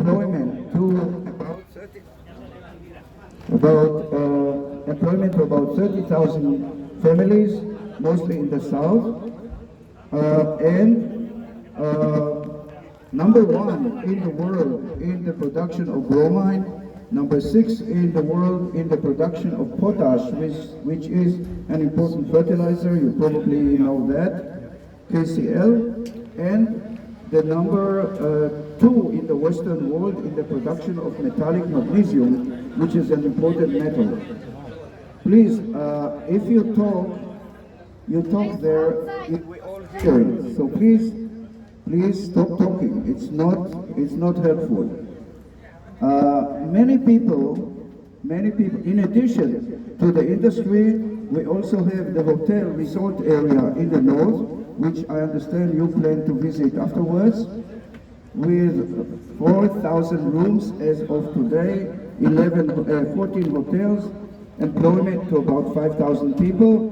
employment to about 30,000 families, mostly in the south, number one in the world in the production of bromine, number 6 in the world in the production of potash, which is an important fertilizer, you probably know that, KCl, and the number 2 in the Western world in the production of metallic magnesium, which is an important metal. Please, if you talk there, we all hear it. So please stop talking. It's not helpful. Many people, in addition to the industry, we also have the hotel resort area in the north, which I understand you plan to visit afterwards, with 4,000 rooms as of today, 14 hotels, employment to about 5,000 people,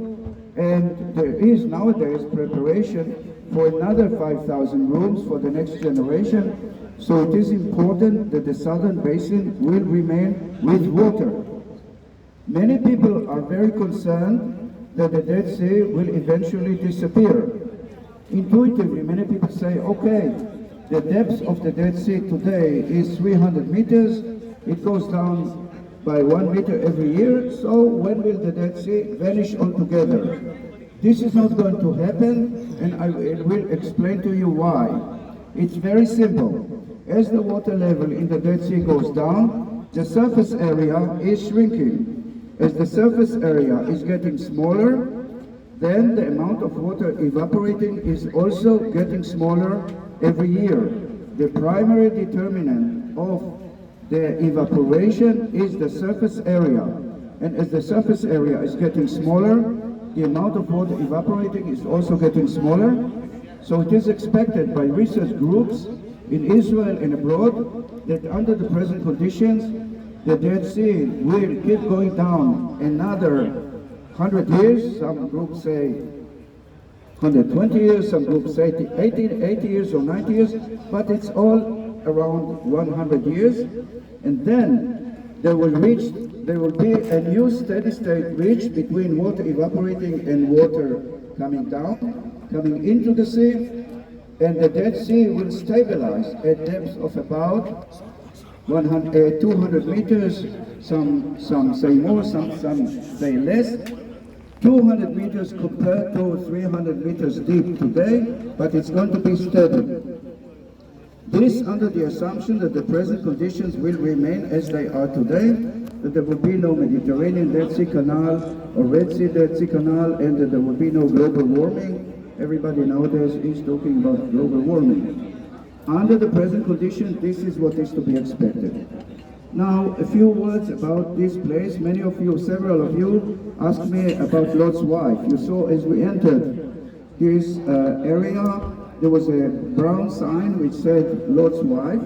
and there is nowadays preparation for another 5,000 rooms for the next generation. So it is important that the southern basin will remain with water. Many people are very concerned that the Dead Sea will eventually disappear. Intuitively, many people say, okay, the depth of the Dead Sea today is 300 meters. It goes down by 1 meter every year. So when will the Dead Sea vanish altogether? This is not going to happen, and I will explain to you why. It's very simple. As the water level in the Dead Sea goes down, the surface area is shrinking. As the surface area is getting smaller, then the amount of water evaporating is also getting smaller every year. The primary determinant of the evaporation is the surface area. And as the surface area is getting smaller, the amount of water evaporating is also getting smaller. So it is expected by research groups in Israel and abroad that under the present conditions, the Dead Sea will keep going down another 100 years. Some groups say 120 years, some groups say 80 years or 90 years, but it's all around 100 years. And then there will be a new steady state reached between water evaporating and water coming down, coming into the sea, and the Dead Sea will stabilize at depths of about 200 meters, some say more, some say less, 200 meters compared to 300 meters deep today, but it's going to be steady. This under the assumption that the present conditions will remain as they are today, that there will be no Mediterranean Dead Sea Canal or Red Sea Dead Sea Canal, and that there will be no global warming. Everybody nowadays is talking about global warming. Under the present condition, this is what is to be expected. Now, a few words about this place. Many of you, several of you, asked me about Lot's wife. You saw as we entered this area, there was a brown sign which said Lot's wife.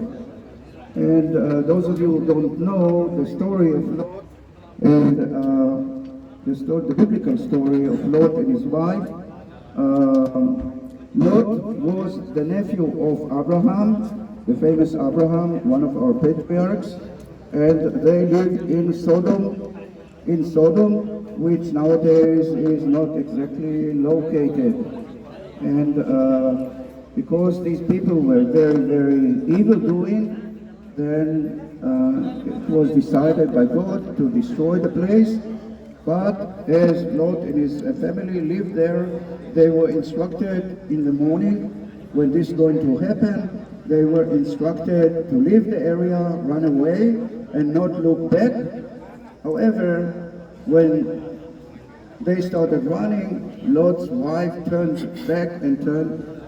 And those of you who don't know the story of Lot and the biblical story of Lot and his wife, Lot was the nephew of Abraham, the famous Abraham, one of our patriarchs, and they lived in Sodom, which nowadays is not exactly located. And because these people were very, very evil-doing, then it was decided by God to destroy the place. But as Lot and his family lived there, they were instructed in the morning when this is going to happen. They were instructed to leave the area, run away, and not look back. However, when they started running, Lot's wife turned back and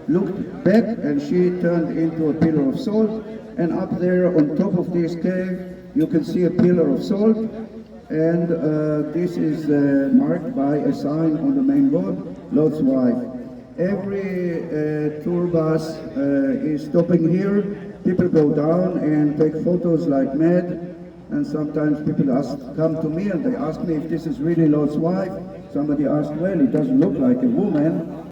looked back, and she turned into a pillar of salt. And up there on top of this cave, you can see a pillar of salt. And this is marked by a sign on the main road, Lot's wife. Every tour bus is stopping here. People go down and take photos like mad. And sometimes people come to me and they ask me if this is really Lot's wife. Somebody asked, well, it doesn't look like a woman.